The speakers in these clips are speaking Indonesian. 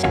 Halo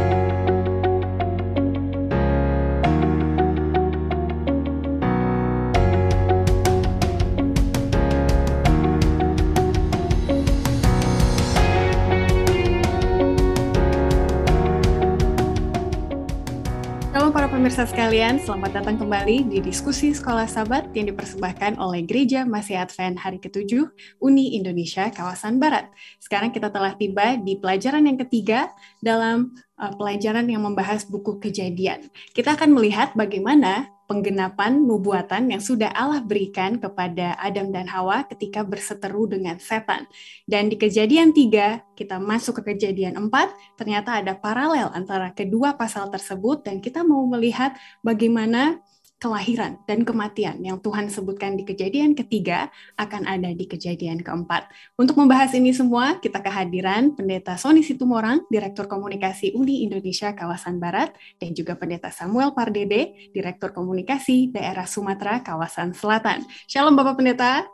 para pemirsa sekalian, selamat datang kembali di diskusi Sekolah Sabat yang dipersembahkan oleh Gereja Masih Advent Hari ke-7 Uni Indonesia Kawasan Barat. Sekarang kita telah tiba di pelajaran yang ketiga dalam pelajaran yang membahas buku Kejadian. Kita akan melihat bagaimana penggenapan nubuatan yang sudah Allah berikan kepada Adam dan Hawa ketika berseteru dengan setan. Dan di Kejadian 3, kita masuk ke Kejadian 4, ternyata ada paralel antara kedua pasal tersebut dan kita mau melihat bagaimana kelahiran dan kematian yang Tuhan sebutkan di Kejadian ketiga akan ada di Kejadian keempat. Untuk membahas ini semua, kita kehadiran Pendeta Sony Situmorang, Direktur Komunikasi Uni Indonesia Kawasan Barat, dan juga Pendeta Samuel Pardede, Direktur Komunikasi Daerah Sumatera Kawasan Selatan. Shalom Bapak Pendeta.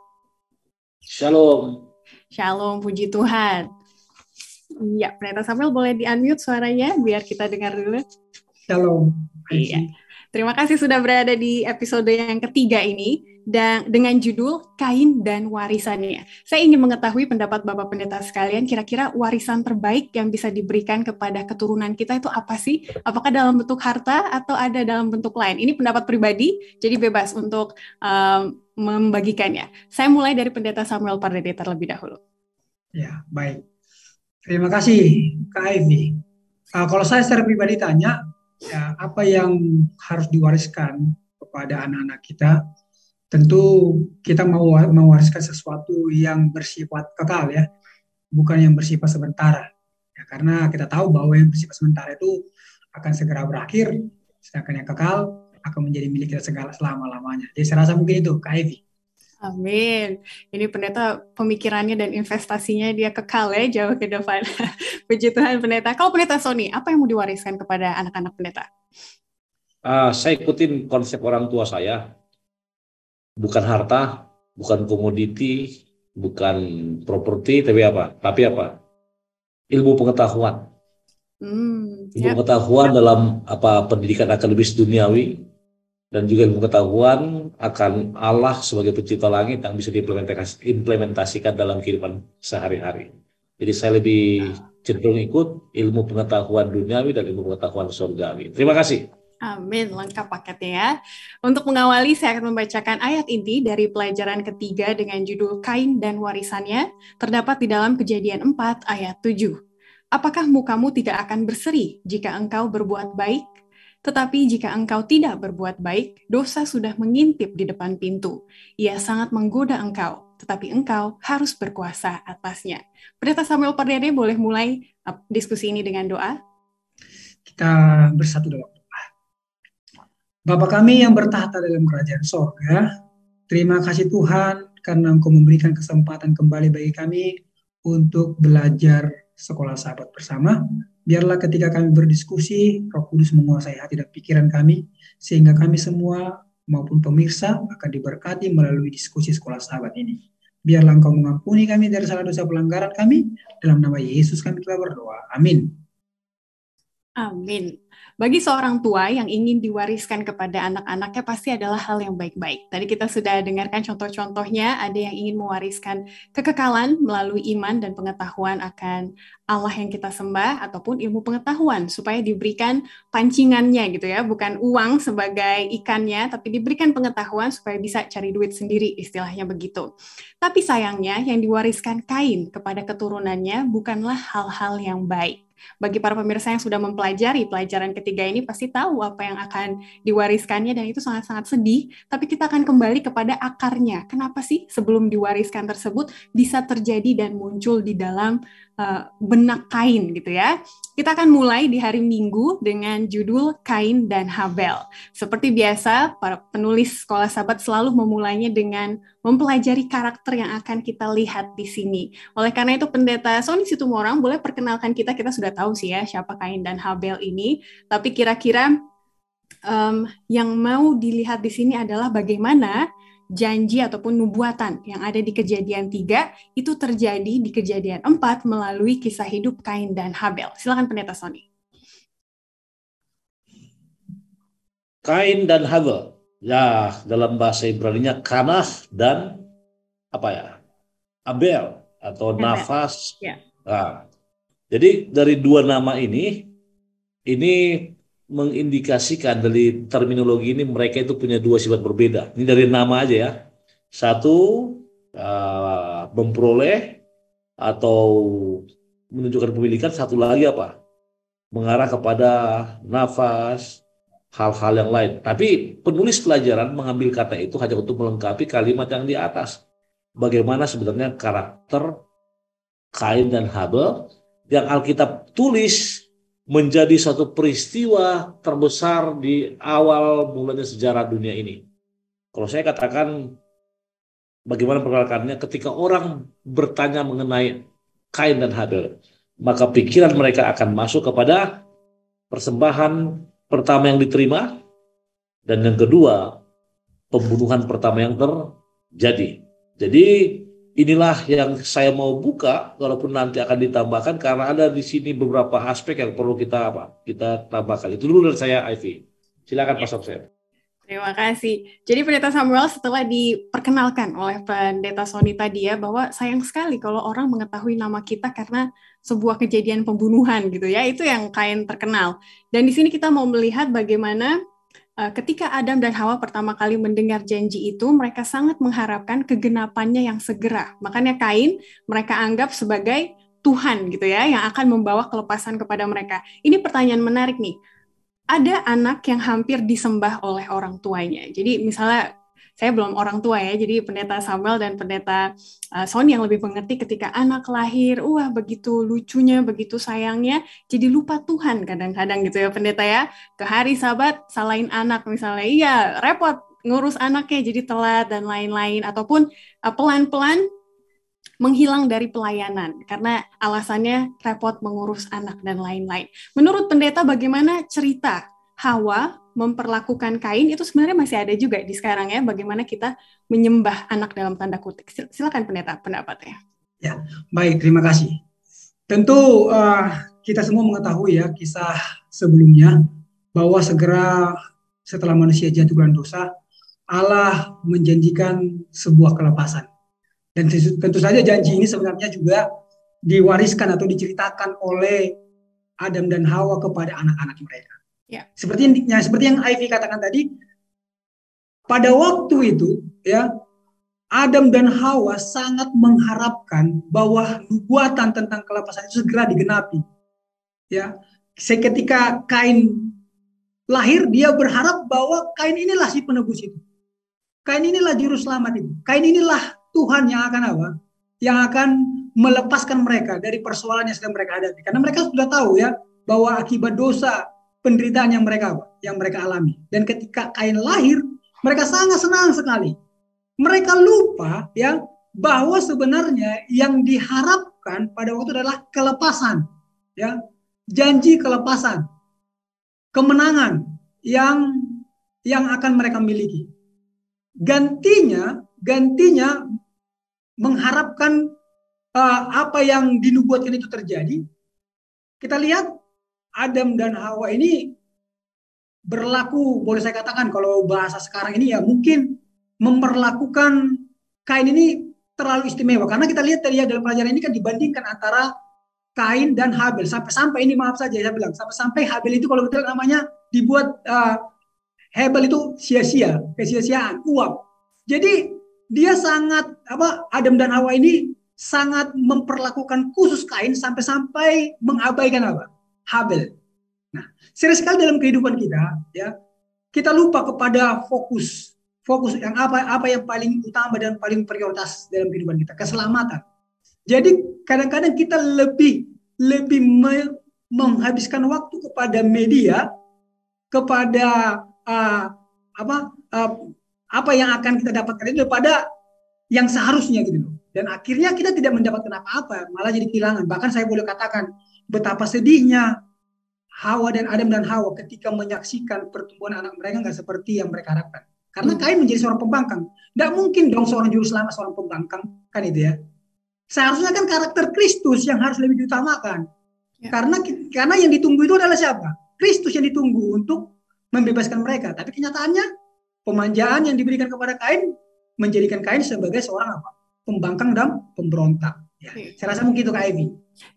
Shalom. Shalom, puji Tuhan. Iya, Pendeta Samuel boleh di-unmute suaranya biar kita dengar dulu. Shalom. Iya. Terima kasih sudah berada di episode yang ketiga ini dan dengan judul Kain dan Warisannya. Saya ingin mengetahui pendapat Bapak Pendeta sekalian, kira-kira warisan terbaik yang bisa diberikan kepada keturunan kita itu apa sih? Apakah dalam bentuk harta atau ada dalam bentuk lain? Ini pendapat pribadi, jadi bebas untuk membagikannya. Saya mulai dari Pendeta Samuel Pardede terlebih dahulu. Ya, baik. Terima kasih, Kak Ivy. Kalau saya secara pribadi tanya, ya, apa yang harus diwariskan kepada anak-anak kita? Tentu kita mau mewariskan sesuatu yang bersifat kekal ya, bukan yang bersifat sementara. Ya, karena kita tahu bahwa yang bersifat sementara itu akan segera berakhir, sedangkan yang kekal akan menjadi milik kita segala selama-lamanya. Jadi saya rasa mungkin itu, Kak Ivy. Amin. Ini pendeta pemikirannya dan investasinya dia kekal ya jauh ke depan. Puji Tuhan pendeta. Kalau pendeta Sony, apa yang mau diwariskan kepada anak-anak pendeta? Saya ikutin konsep orang tua saya. Bukan harta, bukan komoditi, bukan properti, tapi apa? Ilmu pengetahuan. Ilmu pengetahuan dalam pendidikan akademis duniawi. Dan juga ilmu pengetahuan akan Allah sebagai pencipta langit yang bisa diimplementasikan dalam kehidupan sehari-hari. Jadi saya lebih cenderung ikut ilmu pengetahuan duniawi dan ilmu pengetahuan surgawi. Terima kasih. Amin, lengkap paketnya ya. Untuk mengawali, saya akan membacakan ayat inti dari pelajaran ketiga dengan judul Kain dan Warisannya, terdapat di dalam Kejadian 4 ayat 7. Apakah mukamu tidak akan berseri jika engkau berbuat baik? Tetapi jika engkau tidak berbuat baik, dosa sudah mengintip di depan pintu. Ia sangat menggoda engkau, tetapi engkau harus berkuasa atasnya. Pendeta Samuel Pardede boleh mulai diskusi ini dengan doa. Kita bersatu dalam doa. Bapa kami yang bertahta dalam kerajaan sorga, terima kasih Tuhan karena Engkau memberikan kesempatan kembali bagi kami untuk belajar sekolah sahabat bersama. Biarlah ketika kami berdiskusi, Roh Kudus menguasai hati dan pikiran kami, sehingga kami semua maupun pemirsa akan diberkati melalui diskusi sekolah sahabat ini. Biarlah Engkau mengampuni kami dari segala dosa pelanggaran kami, dalam nama Yesus kami telah berdoa. Amin. Amin. Bagi seorang tua yang ingin diwariskan kepada anak-anaknya pasti adalah hal yang baik-baik. Tadi kita sudah dengarkan contoh-contohnya, ada yang ingin mewariskan kekekalan melalui iman dan pengetahuan akan Allah yang kita sembah, ataupun ilmu pengetahuan, supaya diberikan pancingannya gitu ya, bukan uang sebagai ikannya, tapi diberikan pengetahuan supaya bisa cari duit sendiri, istilahnya begitu. Tapi sayangnya yang diwariskan Kain kepada keturunannya bukanlah hal-hal yang baik. Bagi para pemirsa yang sudah mempelajari pelajaran ketiga ini pasti tahu apa yang akan diwariskannya dan itu sangat-sangat sedih, tapi kita akan kembali kepada akarnya. Kenapa sih sebelum diwariskan tersebut bisa terjadi dan muncul di dalam benak Kain gitu ya. Kita akan mulai di hari Minggu dengan judul Kain dan Habel. Seperti biasa, para penulis sekolah sahabat selalu memulainya dengan mempelajari karakter yang akan kita lihat di sini. Oleh karena itu, Pendeta Sony Situmorang boleh perkenalkan kita sudah tahu sih ya siapa Kain dan Habel ini, tapi kira-kira yang mau dilihat di sini adalah bagaimana janji ataupun nubuatan yang ada di Kejadian 3 itu terjadi di Kejadian 4 melalui kisah hidup Kain dan Habel. Silakan Pendeta Sony. Kain dan Habel. Ya, dalam bahasa Ibrani-nya Kanah dan apa ya? Abel atau Abel. Nafas. Ya. Nah, jadi dari dua nama ini mengindikasikan dari terminologi ini mereka itu punya dua sifat berbeda. Ini dari nama aja ya. Satu memperoleh atau menunjukkan pemilikan, satu lagi apa? Mengarah kepada nafas, hal-hal yang lain. Tapi penulis pelajaran mengambil kata itu hanya untuk melengkapi kalimat yang di atas. Bagaimana sebenarnya karakter Kain dan Habel yang Alkitab tulis menjadi satu peristiwa terbesar di awal mulanya sejarah dunia ini. Kalau saya katakan bagaimana perkaraannya ketika orang bertanya mengenai Kain dan Habel, maka pikiran mereka akan masuk kepada persembahan pertama yang diterima dan yang kedua pembunuhan pertama yang terjadi. Jadi inilah yang saya mau buka, walaupun nanti akan ditambahkan karena ada di sini beberapa aspek yang perlu kita tambahkan. Itu dulu dari saya, Ivy. Silakan Pastor Sam. Terima kasih. Jadi Pendeta Samuel setelah diperkenalkan oleh Pendeta Sony tadi ya, bahwa sayang sekali kalau orang mengetahui nama kita karena sebuah kejadian pembunuhan gitu ya, itu yang Kain terkenal. Dan di sini kita mau melihat bagaimana ketika Adam dan Hawa pertama kali mendengar janji itu, mereka sangat mengharapkan kegenapannya yang segera. Makanya Kain mereka anggap sebagai Tuhan gitu ya, yang akan membawa kelepasan kepada mereka. Ini pertanyaan menarik nih. Ada anak yang hampir disembah oleh orang tuanya. Jadi misalnya, saya belum orang tua ya, jadi Pendeta Samuel dan Pendeta Sony yang lebih mengerti ketika anak lahir, wah begitu lucunya, begitu sayangnya, jadi lupa Tuhan kadang-kadang gitu ya Pendeta ya. Ke hari Sabat, salahin anak misalnya, iya repot ngurus anaknya jadi telat dan lain-lain. Ataupun pelan-pelan menghilang dari pelayanan karena alasannya repot mengurus anak dan lain-lain. Menurut Pendeta, bagaimana cerita Hawa memperlakukan Kain itu sebenarnya masih ada juga di sekarang ya, bagaimana kita menyembah anak dalam tanda kutip. Silakan Pendeta pendapatnya. Ya, baik, terima kasih. Tentu kita semua mengetahui ya kisah sebelumnya bahwa segera setelah manusia jatuh dalam dosa, Allah menjanjikan sebuah kelepasan. Dan tentu saja janji ini sebenarnya juga diwariskan atau diceritakan oleh Adam dan Hawa kepada anak-anak mereka. Ya. Seperti yang Ivy katakan tadi, pada waktu itu ya Adam dan Hawa sangat mengharapkan bahwa nubuatan tentang kelepasan itu segera digenapi. Ya, seketika Kain lahir, dia berharap bahwa Kain inilah si penebus itu. Kain inilah juru selamat itu. Kain inilah Tuhan yang akan apa? Yang akan melepaskan mereka dari persoalan yang sedang mereka hadapi. Karena mereka sudah tahu ya bahwa akibat dosa penderitaan yang mereka alami. Dan ketika Kain lahir, mereka sangat senang sekali. Mereka lupa ya bahwa sebenarnya yang diharapkan pada waktu adalah kelepasan, ya, janji kelepasan, kemenangan yang akan mereka miliki. Gantinya mengharapkan apa yang dinubuatkan itu terjadi. Kita lihat Adam dan Hawa ini berlaku, boleh saya katakan kalau bahasa sekarang ini ya mungkin memperlakukan Kain ini terlalu istimewa. Karena kita lihat tadi ya dalam pelajaran ini kan dibandingkan antara Kain dan Habel. Sampai ini maaf saja saya bilang, sampai Habel itu kalau kita namanya dibuat Habel itu sia-sia, kesia-siaan, uap. Jadi dia sangat Adam dan Hawa ini sangat memperlakukan khusus Kain sampai mengabaikan Habel. Nah, sering sekali dalam kehidupan kita ya, kita lupa kepada fokus yang apa yang paling utama dan paling prioritas dalam kehidupan kita, keselamatan. Jadi kadang-kadang kita lebih menghabiskan waktu kepada media, kepada apa yang akan kita dapatkan itu daripada yang seharusnya gitu. Dan akhirnya kita tidak mendapatkan apa-apa, malah jadi kehilangan. Bahkan saya boleh katakan betapa sedihnya Adam dan Hawa ketika menyaksikan pertumbuhan anak mereka nggak seperti yang mereka harapkan. Karena Kain menjadi seorang pembangkang. Tidak mungkin dong seorang juru selamat seorang pembangkang, kan itu ya. Seharusnya kan karakter Kristus yang harus lebih diutamakan. Ya. Karena yang ditunggu itu adalah siapa? Kristus yang ditunggu untuk membebaskan mereka. Tapi kenyataannya pemanjaan yang diberikan kepada Kain menjadikan Kain sebagai seorang apa? Pembangkang dan pemberontak. Ya, saya rasa mungkin itu Kak Evi.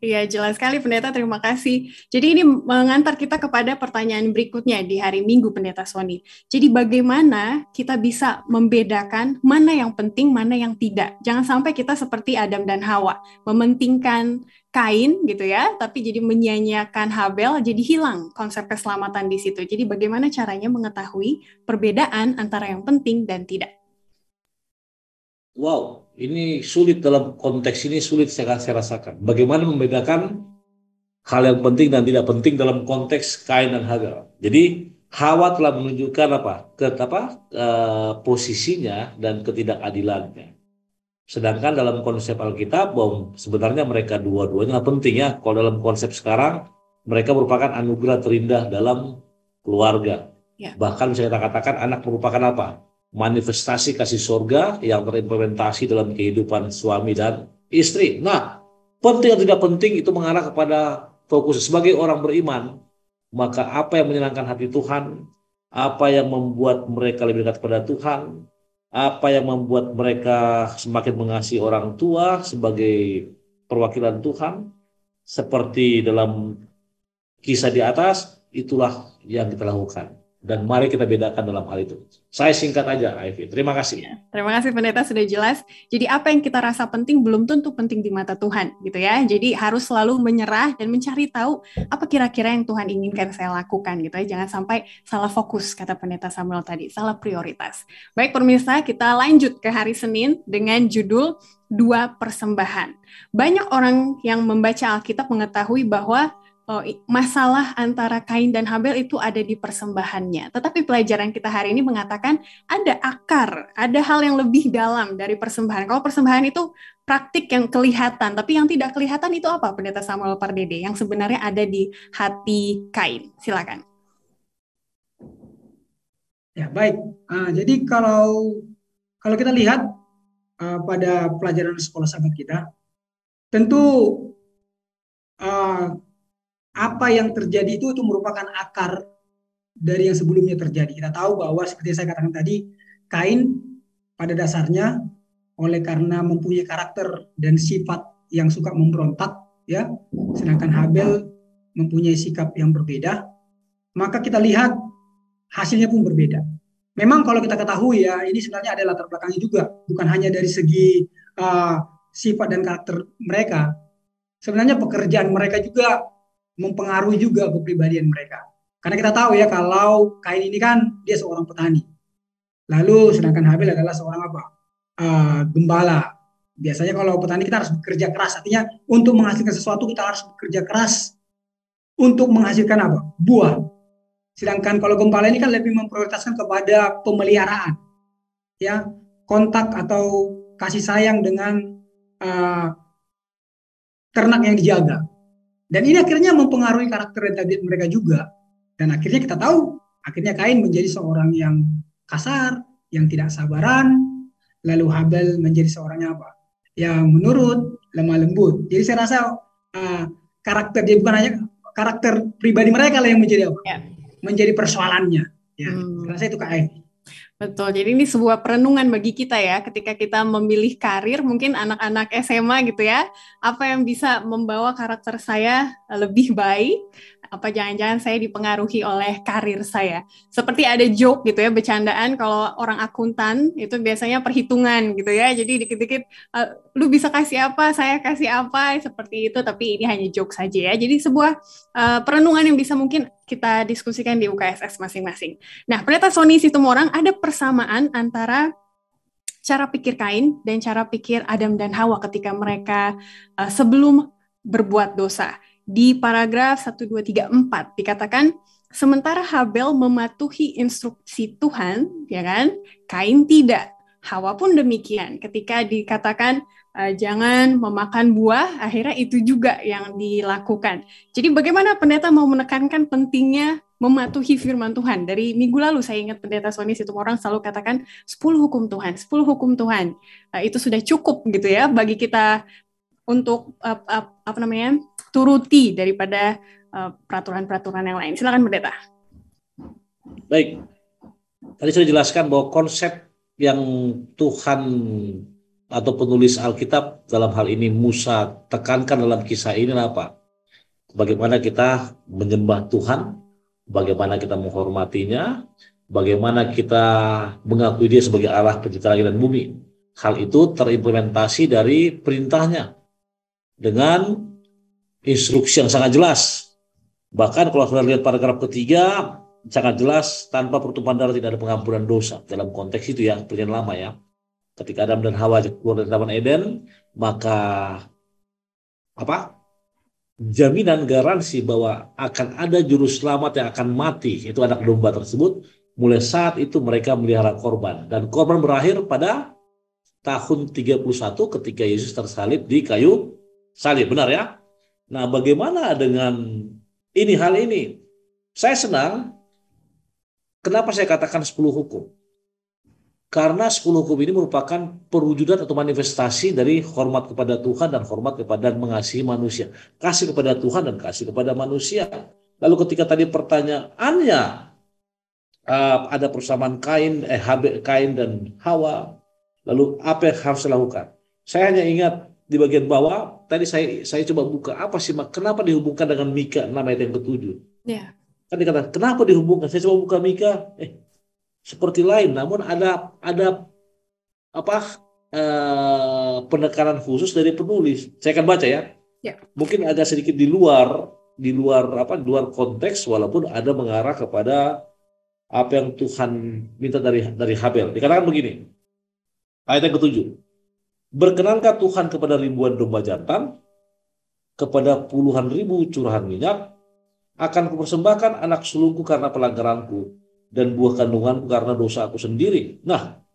Iya, jelas sekali Pendeta, terima kasih. Jadi ini mengantar kita kepada pertanyaan berikutnya di hari Minggu, Pendeta Sony. Jadi bagaimana kita bisa membedakan mana yang penting, mana yang tidak. Jangan sampai kita seperti Adam dan Hawa, mementingkan Kain gitu ya, tapi jadi menyia-nyiakan Habel, jadi hilang konsep keselamatan di situ. Jadi bagaimana caranya mengetahui perbedaan antara yang penting dan tidak? Wow, ini sulit dalam konteks ini, sulit saya rasakan. Bagaimana membedakan hal yang penting dan tidak penting dalam konteks Kain dan Habil. Jadi Hawa telah menunjukkan posisinya dan ketidakadilannya. Sedangkan dalam konsep Alkitab, sebenarnya mereka dua-duanya penting ya. Kalau dalam konsep sekarang, mereka merupakan anugerah terindah dalam keluarga. Ya. Bahkan bisa kita katakan anak merupakan apa? Manifestasi kasih surga yang terimplementasi dalam kehidupan suami dan istri. Nah, penting atau tidak penting itu mengarah kepada fokus sebagai orang beriman. Maka apa yang menyenangkan hati Tuhan, apa yang membuat mereka lebih dekat kepada Tuhan, apa yang membuat mereka semakin mengasihi orang tua sebagai perwakilan Tuhan, seperti dalam kisah di atas, itulah yang kita lakukan. Dan mari kita bedakan dalam hal itu. Saya singkat aja, Ivy. Terima kasih. Ya, terima kasih Pendeta, sudah jelas. Jadi apa yang kita rasa penting belum tentu penting di mata Tuhan, gitu ya. Jadi harus selalu menyerah dan mencari tahu apa kira-kira yang Tuhan inginkan saya lakukan, gitu ya. Jangan sampai salah fokus, kata Pendeta Samuel tadi, salah prioritas. Baik pemirsa, kita lanjut ke hari Senin dengan judul 2 persembahan. Banyak orang yang membaca Alkitab mengetahui bahwa masalah antara Kain dan Habel itu ada di persembahannya. Tetapi pelajaran kita hari ini mengatakan ada akar, ada hal yang lebih dalam dari persembahan. Kalau persembahan itu praktik yang kelihatan, tapi yang tidak kelihatan itu apa, Pendeta Samuel Pardede, yang sebenarnya ada di hati Kain? Silakan. Ya, baik. Jadi kalau kita lihat pada pelajaran sekolah sahabat kita, tentu apa yang terjadi itu merupakan akar dari yang sebelumnya terjadi. Kita tahu bahwa seperti saya katakan tadi, Kain pada dasarnya oleh karena mempunyai karakter dan sifat yang suka memberontak, ya, sedangkan Habel mempunyai sikap yang berbeda, maka kita lihat hasilnya pun berbeda. Memang kalau kita ketahui ya, ini sebenarnya ada latar belakangnya juga, bukan hanya dari segi sifat dan karakter mereka. Sebenarnya pekerjaan mereka juga mempengaruhi juga kepribadian mereka. Karena kita tahu ya, kalau Kain ini kan dia seorang petani. Lalu sedangkan Habel adalah seorang apa? Gembala. Biasanya kalau petani kita harus bekerja keras. Artinya untuk menghasilkan sesuatu kita harus bekerja keras untuk menghasilkan apa? Buah. Sedangkan kalau gembala ini kan lebih memprioritaskan kepada pemeliharaan. Ya, kontak atau kasih sayang dengan ternak yang dijaga. Dan ini akhirnya mempengaruhi karakter dan tabiat mereka juga. Dan akhirnya kita tahu, akhirnya Kain menjadi seorang yang kasar, yang tidak sabaran, lalu Habel menjadi seorang apa? Yang menurut, lemah lembut. Jadi saya rasa karakter dia bukan hanya karakter pribadi mereka lah yang menjadi apa? Ya. Menjadi persoalannya. Ya, saya rasa itu Kain. Betul, jadi ini sebuah perenungan bagi kita ya, ketika kita memilih karir, mungkin anak-anak SMA gitu ya, apa yang bisa membawa karakter saya lebih baik, apa jangan-jangan saya dipengaruhi oleh karir saya. Seperti ada joke gitu ya, bercandaan kalau orang akuntan itu biasanya perhitungan gitu ya, jadi dikit-dikit, lu bisa kasih apa, saya kasih apa, seperti itu, tapi ini hanya joke saja ya. Jadi sebuah perenungan yang bisa mungkin kita diskusikan di UKSS masing-masing. Nah, Pendeta Sony Situmorang, ada persamaan antara cara pikir Kain dan cara pikir Adam dan Hawa ketika mereka sebelum berbuat dosa. Di paragraf 1, 2, 3, 4 dikatakan, sementara Habel mematuhi instruksi Tuhan, ya kan? Kain tidak. Hawa pun demikian. Ketika dikatakan jangan memakan buah, akhirnya itu juga yang dilakukan. Jadi bagaimana pendeta mau menekankan pentingnya mematuhi firman Tuhan? Dari minggu lalu saya ingat Pendeta Sony Situmorang selalu katakan 10 hukum Tuhan, 10 hukum Tuhan. Itu sudah cukup gitu ya bagi kita untuk turuti daripada peraturan-peraturan yang lain. Silakan Pendeta. Baik, tadi sudah jelaskan bahwa konsep yang Tuhan atau penulis Alkitab dalam hal ini Musa tekankan dalam kisah ini apa? Bagaimana kita menyembah Tuhan, bagaimana kita menghormatinya, bagaimana kita mengakui dia sebagai Allah pencipta langit dan bumi. Hal itu terimplementasi dari perintahnya dengan instruksi yang sangat jelas. Bahkan kalau sudah lihat paragraf ketiga, sangat jelas, tanpa pertumpahan darah tidak ada pengampunan dosa. Dalam konteks itu ya, perjanjian lama ya. Ketika Adam dan Hawa keluar dari Taman Eden, maka jaminan garansi bahwa akan ada juru selamat yang akan mati, itu anak domba tersebut. Mulai saat itu mereka melihara korban, dan korban berakhir pada tahun 31 ketika Yesus tersalib di kayu salib, benar ya? Nah, bagaimana dengan hal ini? Saya senang, kenapa saya katakan 10 hukum? Karena 10 hukum ini merupakan perwujudan atau manifestasi dari hormat kepada Tuhan dan hormat kepada dan mengasihi manusia. Kasih kepada Tuhan dan kasih kepada manusia. Lalu ketika tadi pertanyaannya, ada persamaan Kain dan Hawa, lalu apa yang harus dilakukan? Saya hanya ingat di bagian bawah, tadi saya coba buka, apa sih, kenapa dihubungkan dengan Mika 6 ayat yang ke-7? Yeah. Kan dikatakan, kenapa dihubungkan? Saya coba buka Mika, seperti lain, namun ada penekanan khusus dari penulis. Saya akan baca ya. Mungkin agak sedikit di luar konteks, walaupun ada mengarah kepada apa yang Tuhan minta dari Habel. Dikatakan begini, ayat yang ke-7. Berkenankah Tuhan kepada ribuan domba jantan, kepada puluhan ribu curahan minyak? Akan kupersembahkan anak sulungku karena pelanggaranku, dan buah kandunganku karena dosa aku sendiri. Nah,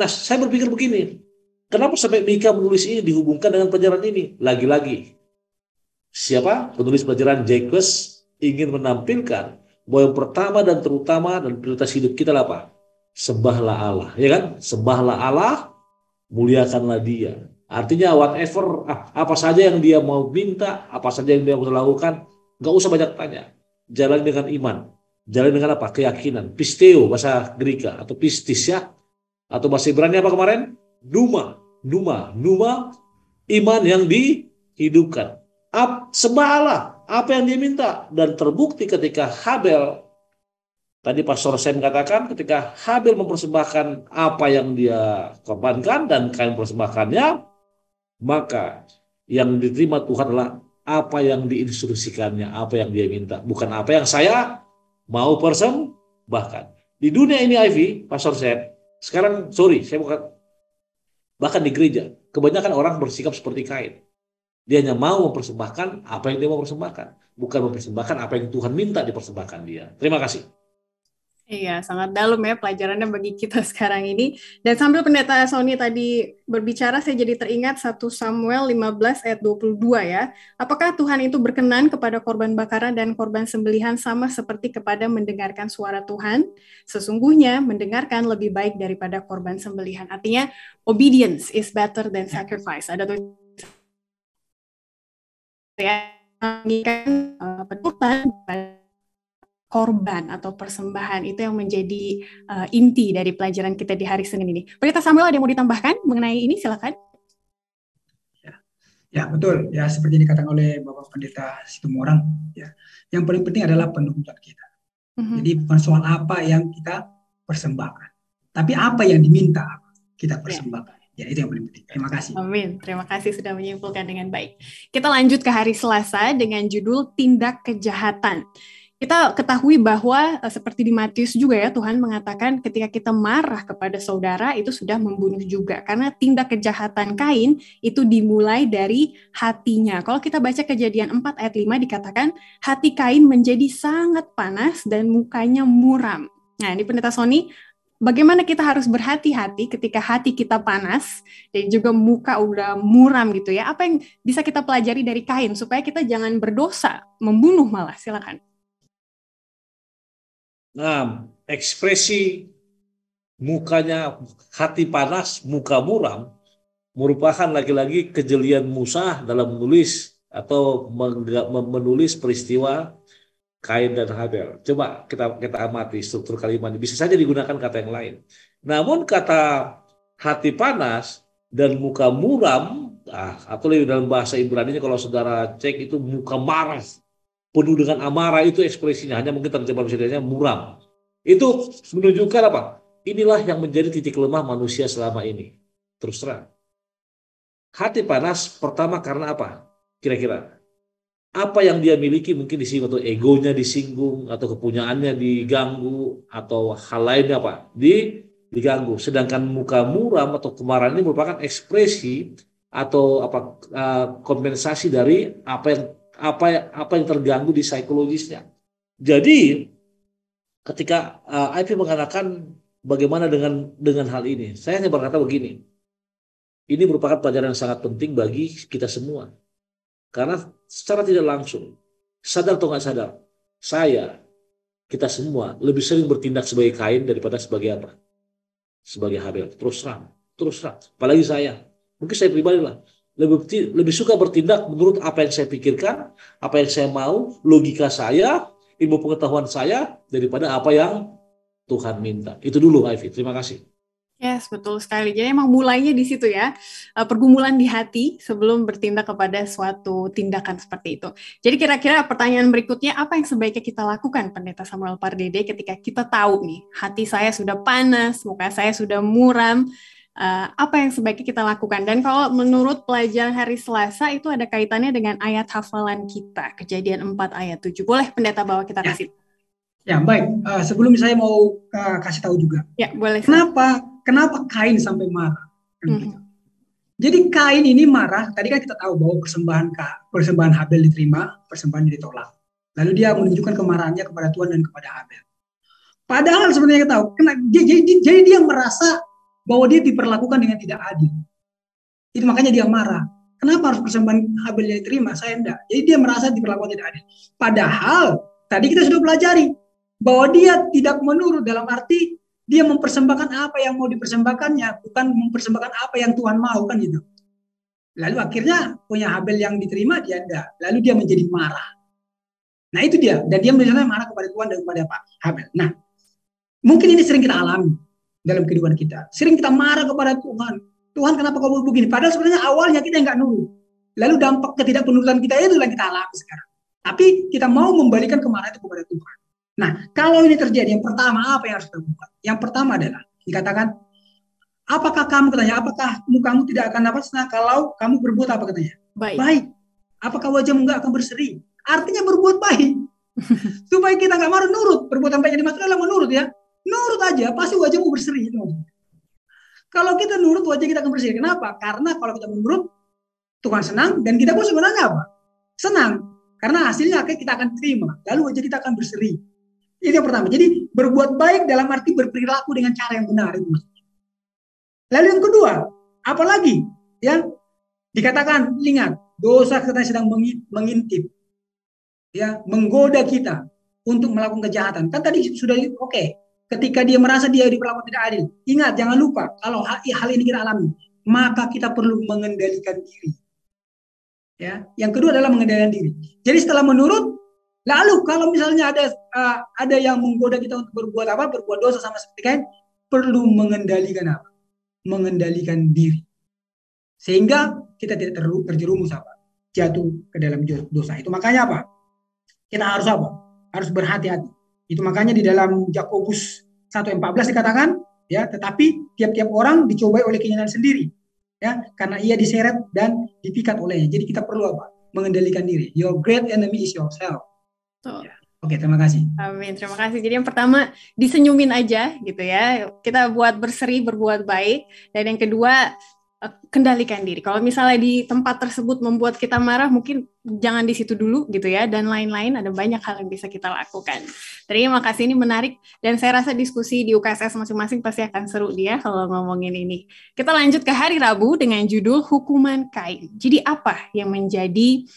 saya berpikir begini, kenapa sampai Mika menulis ini dihubungkan dengan pelajaran ini? Lagi-lagi, siapa? Penulis pelajaran Jacques ingin menampilkan bahwa yang pertama dan terutama dan prioritas hidup kita apa? Sembahlah Allah, ya kan? Sembahlah Allah, muliakanlah Dia. Artinya whatever, apa saja yang Dia mau minta, apa saja yang Dia mau lakukan, nggak usah banyak tanya. Jalan dengan iman. Jalan dengan apa? Keyakinan. Pisteo, bahasa Greka, atau pistis ya. Atau bahasa Ibrani apa kemarin? Numa, iman yang dihidupkan. Sembah Allah, apa yang dia minta. Dan terbukti ketika Habel, tadi Pastor Sam katakan, ketika Habel mempersembahkan apa yang dia korbankan dan Kain mempersembahkannya, maka yang diterima Tuhan adalah apa yang diinstruksikannya, apa yang dia minta. Bukan apa yang saya mau persembahkan. Di dunia ini Ivy, Pastor Sam, sekarang saya bukan, bahkan di gereja, kebanyakan orang bersikap seperti Kain. Dia hanya mau mempersembahkan apa yang dia mau persembahkan, bukan mempersembahkan apa yang Tuhan minta dipersembahkan dia. Terima kasih. Iya, sangat dalam ya pelajarannya bagi kita sekarang ini. Dan sambil Pendeta Sony tadi berbicara, saya jadi teringat 1 Samuel 15 ayat 22 ya. Apakah Tuhan itu berkenan kepada korban bakaran dan korban sembelihan sama seperti kepada mendengarkan suara Tuhan? Sesungguhnya mendengarkan lebih baik daripada korban sembelihan. Artinya, obedience is better than sacrifice. Ada tuh ya, penutupan korban atau persembahan, itu yang menjadi inti dari pelajaran kita di hari Senin ini. Pendeta Samuel, ada yang mau ditambahkan mengenai ini? Silakan. Ya, betul. Ya, seperti dikatakan oleh Bapak Pendeta Situmorang, ya. Yang paling penting adalah penuntut kita. Jadi bukan soal apa yang kita persembahkan, tapi apa yang diminta kita persembahkan. Ya, itu yang paling penting. Terima kasih. Amin. Terima kasih sudah menyimpulkan dengan baik. Kita lanjut ke hari Selasa dengan judul tindak kejahatan. Kita ketahui bahwa seperti di Matius juga ya, Tuhan mengatakan ketika kita marah kepada saudara itu sudah membunuh juga. Karena tindak kejahatan Kain itu dimulai dari hatinya. Kalau kita baca Kejadian 4 ayat 5 dikatakan hati Kain menjadi sangat panas dan mukanya muram. Nah, ini Pendeta Sony, bagaimana kita harus berhati-hati ketika hati kita panas dan juga muka udah muram gitu ya. Apa yang bisa kita pelajari dari Kain supaya kita jangan berdosa, membunuh malah? Silakan. Nah, ekspresi mukanya hati panas, muka muram merupakan lagi-lagi kejelian Musa dalam menulis atau menulis peristiwa Kain dan Habel. Coba kita amati struktur kalimat ini. Bisa saja digunakan kata yang lain. Namun kata hati panas dan muka muram, atau lebih dalam bahasa Ibrani kalau saudara cek itu muka marah, penuh dengan amarah, itu ekspresinya. Hanya mungkin terjemahan bahasa muram. Itu menunjukkan apa? Inilah yang menjadi titik lemah manusia selama ini. Terus terang. Hati panas pertama karena apa? Kira-kira apa yang dia miliki mungkin disinggung, atau egonya disinggung, atau kepunyaannya diganggu, atau hal lainnya apa? Diganggu. Sedangkan muka muram atau kemarahan ini merupakan ekspresi atau kompensasi dari apa yang terganggu di psikologisnya. Jadi ketika IP mengatakan bagaimana dengan hal ini, saya hanya berkata begini. Ini merupakan pelajaran yang sangat penting bagi kita semua. Karena secara tidak langsung, sadar atau nggak sadar, kita semua lebih sering bertindak sebagai Kain daripada sebagai apa? Sebagai Habel. Terus terang. Apalagi saya. Mungkin saya pribadi lah. Lebih suka bertindak menurut apa yang saya pikirkan, apa yang saya mau, logika saya, ilmu pengetahuan saya, daripada apa yang Tuhan minta. Itu dulu, Ivy. Terima kasih. Yes, betul sekali. Jadi emang mulainya di situ ya, pergumulan di hati sebelum bertindak kepada suatu tindakan seperti itu. Jadi kira-kira pertanyaan berikutnya, apa yang sebaiknya kita lakukan, Pendeta Samuel Pardede, ketika kita tahu nih, hati saya sudah panas, muka saya sudah muram, apa yang sebaiknya kita lakukan? Dan kalau menurut pelajaran hari Selasa, itu ada kaitannya dengan ayat hafalan kita, Kejadian 4 ayat 7. Boleh Pendeta bawa kita ke situ? Ya, baik. Sebelum saya mau kasih tahu juga. Ya, boleh. Kenapa Kain sampai marah? Jadi Kain ini marah, tadi kan kita tahu bahwa persembahan Habel diterima, persembahan ditolak. Lalu dia menunjukkan kemarahannya kepada Tuhan dan kepada Habel. Padahal sebenarnya kita tahu, jadi dia merasa bahwa dia diperlakukan dengan tidak adil. Itu makanya dia marah. Kenapa harus persembahan Habel yang diterima? Saya enggak. Jadi dia merasa diperlakukan tidak adil. Padahal tadi kita sudah pelajari bahwa dia tidak menurut, dalam arti dia mempersembahkan apa yang mau dipersembahkannya, bukan mempersembahkan apa yang Tuhan mau, kan gitu. Lalu akhirnya punya Habel yang diterima, dia enggak. Lalu dia menjadi marah. Nah itu dia, dan dia misalnya marah kepada Tuhan dan kepada apa? Habel. Nah, mungkin ini sering kita alami dalam kehidupan kita. Sering kita marah kepada Tuhan. Tuhan, kenapa kamu begini? Padahal sebenarnya awalnya kita enggak nurut. Lalu dampak ketidakpenurutan kita itu yang kita alami sekarang. Tapi kita mau membalikan kemarahan itu kepada Tuhan. Nah, kalau ini terjadi, yang pertama apa yang harus kita lakukan? Yang pertama adalah dikatakan, apakah mukamu tidak akan dapat senang kalau kamu berbuat apa katanya? Baik. Apakah wajahmu nggak akan berseri? Artinya berbuat baik. Supaya kita nggak marah, nurut. Perbuatan baik yang dimaksud adalah menurut ya. Nurut aja, pasti wajahmu berseri. Kalau kita nurut, wajah kita akan berseri. Kenapa? Karena kalau kita menurut, Tuhan senang, dan kita pun sebenarnya apa? Senang. Karena hasilnya kita akan terima. Lalu wajah kita akan berseri. Itu yang pertama. Jadi berbuat baik dalam arti berperilaku dengan cara yang benar. Itu maksudnya. Lalu yang kedua, apalagi yang dikatakan, ingat, dosa kita sedang mengintip, ya, menggoda kita untuk melakukan kejahatan. Kan tadi sudah oke. Ketika dia merasa dia diperlakukan tidak adil, ingat, jangan lupa kalau hal ini kita alami, maka kita perlu mengendalikan diri. Ya, yang kedua adalah mengendalikan diri. Jadi setelah menurut, lalu kalau misalnya ada yang menggoda kita untuk berbuat dosa sama seperti Kain, perlu mengendalikan apa? Mengendalikan diri. Sehingga kita tidak terjerumus jatuh ke dalam dosa. Itu makanya apa? Kita harus apa? Harus berhati-hati. Itu makanya di dalam Yakobus 1:14 dikatakan, ya, tetapi tiap-tiap orang dicobai oleh keinginan sendiri. Ya, karena ia diseret dan dipikat olehnya. Jadi kita perlu apa? Mengendalikan diri. Your great enemy is yourself. Ya. Oke, terima kasih. Amin, terima kasih. Jadi yang pertama, disenyumin aja gitu ya. Kita buat berseri, berbuat baik. Dan yang kedua, kendalikan diri. Kalau misalnya di tempat tersebut membuat kita marah, mungkin jangan di situ dulu gitu ya. Dan lain-lain, ada banyak hal yang bisa kita lakukan. Terima kasih, ini menarik. Dan saya rasa diskusi di UKSS masing-masing pasti akan seru dia kalau ngomongin ini. Kita lanjut ke hari Rabu dengan judul Hukuman Kain. Jadi apa yang menjadi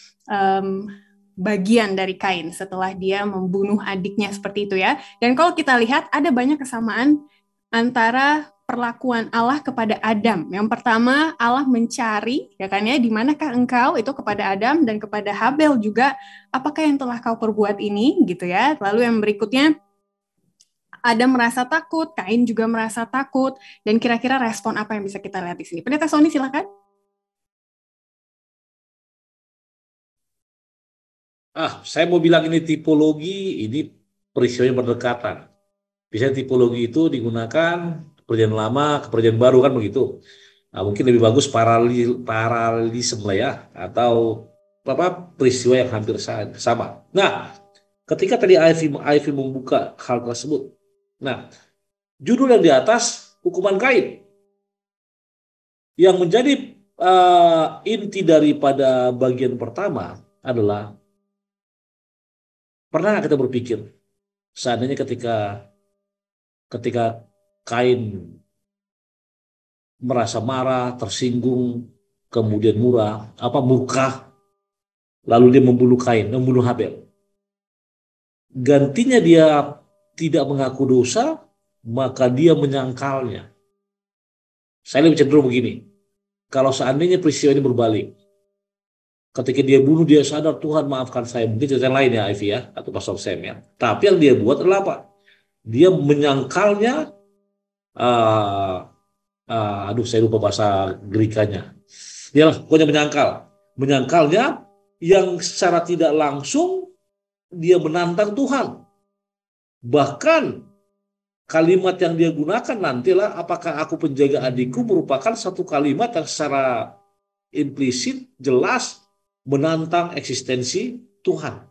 bagian dari Kain setelah dia membunuh adiknya seperti itu ya. Dan kalau kita lihat ada banyak kesamaan antara perlakuan Allah kepada Adam. Yang pertama, Allah mencari, ya kan ya, di manakah engkau, itu kepada Adam, dan kepada Habel juga, apakah yang telah kau perbuat ini, gitu ya. Lalu yang berikutnya, Adam merasa takut, Kain juga merasa takut, dan kira-kira respon apa yang bisa kita lihat di sini? Pendeta Sony, silakan. Saya mau bilang ini tipologi, ini peristiwa yang berdekatan. Biasanya tipologi itu digunakan perjanjian lama ke perjanjian baru kan begitu. Nah, mungkin lebih bagus paralelisme lah ya, atau peristiwa yang hampir sama. Nah, ketika tadi Ivy membuka hal tersebut, nah judul yang di atas hukuman Kain, yang menjadi inti daripada bagian pertama adalah, pernah kita berpikir seandainya ketika Kain merasa marah, tersinggung, kemudian murka, lalu dia membunuh Habel. Gantinya dia tidak mengaku dosa, maka dia menyangkalnya. Saya lebih cenderung begini, kalau seandainya peristiwa ini berbalik, ketika dia bunuh, dia sadar, Tuhan maafkan saya. Mungkin cerita lain ya, Ivy ya, atau Pastor Sam ya. Tapi yang dia buat adalah apa? Dia menyangkalnya, saya lupa bahasa Gerikanya. Dia pokoknya menyangkalnya yang secara tidak langsung dia menantang Tuhan. Bahkan kalimat yang dia gunakan nantilah, apakah aku penjaga adikku, merupakan satu kalimat yang secara implisit jelas menantang eksistensi Tuhan.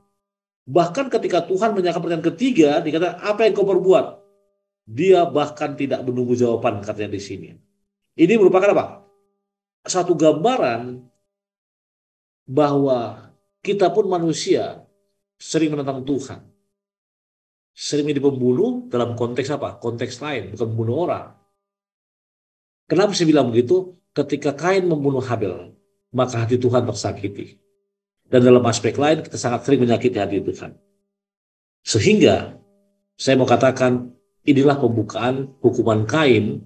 Bahkan ketika Tuhan menanyakan pertanyaan ketiga, dikatakan, apa yang kau perbuat? Dia bahkan tidak menunggu jawaban, katanya di sini. Ini merupakan apa? Satu gambaran bahwa kita pun manusia sering menentang Tuhan. Sering menjadi pembunuh dalam konteks apa? Konteks lain, bukan membunuh orang. Kenapa saya bilang begitu? Ketika Kain membunuh Habel, maka hati Tuhan tersakiti. Dan dalam aspek lain, kita sangat sering menyakiti hati Tuhan. Sehingga, saya mau katakan, inilah pembukaan hukuman Kain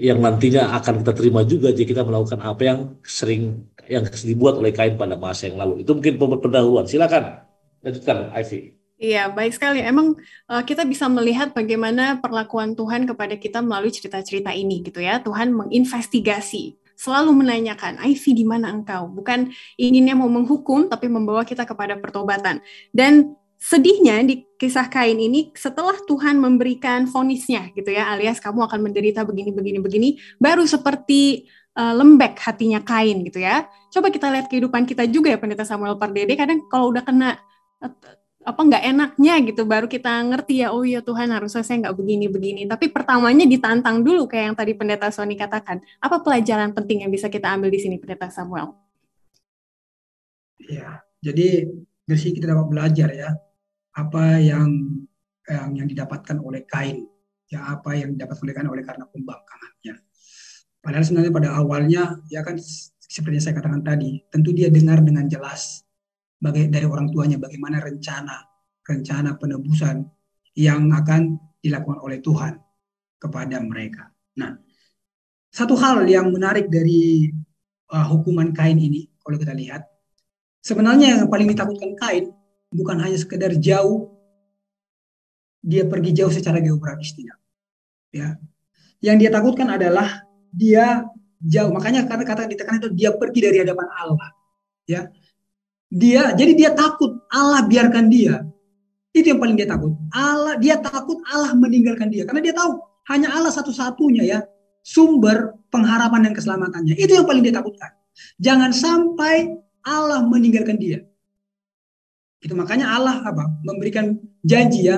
yang nantinya akan kita terima juga jika kita melakukan apa yang dibuat oleh Kain pada masa yang lalu. Itu mungkin pendahuluan. Silakan, lanjutkan, Ivy. Iya, baik sekali. Emang kita bisa melihat bagaimana perlakuan Tuhan kepada kita melalui cerita-cerita ini, gitu ya. Tuhan menginvestigasi, selalu menanyakan, Ivy, di mana engkau? Bukan inginnya mau menghukum, tapi membawa kita kepada pertobatan. Dan sedihnya di kisah Kain ini, setelah Tuhan memberikan vonisnya, gitu ya, alias kamu akan menderita begini, baru seperti lembek hatinya Kain, gitu ya. Coba kita lihat kehidupan kita juga ya, Pendeta Samuel Pardede. Kadang kalau udah kena nggak enaknya gitu, baru kita ngerti ya, oh iya Tuhan harusnya saya nggak begini. Tapi pertamanya ditantang dulu kayak yang tadi Pendeta Sony katakan. Apa pelajaran penting yang bisa kita ambil di sini, Pendeta Samuel? Ya, jadi dari sini kita dapat belajar ya, apa yang didapatkan oleh Kain, ya apa yang didapatkan oleh Kain karena pembangkangannya. Padahal sebenarnya pada awalnya ya kan seperti yang saya katakan tadi, tentu dia dengar dengan jelas dari orang tuanya bagaimana rencana penebusan yang akan dilakukan oleh Tuhan kepada mereka. Nah, satu hal yang menarik dari hukuman Kain ini, kalau kita lihat, sebenarnya yang paling ditakutkan Kain bukan hanya sekedar jauh, dia pergi jauh secara geografis, tidak. Ya, yang dia takutkan adalah dia jauh. Makanya kata-kata ditekan itu, dia pergi dari hadapan Allah. Ya. Jadi dia takut Allah biarkan dia. Itu yang paling dia takut. Dia takut Allah meninggalkan dia. Karena dia tahu hanya Allah satu-satunya ya sumber pengharapan dan keselamatannya. Itu yang paling dia takutkan. Jangan sampai Allah meninggalkan dia. Itu makanya Allah memberikan janji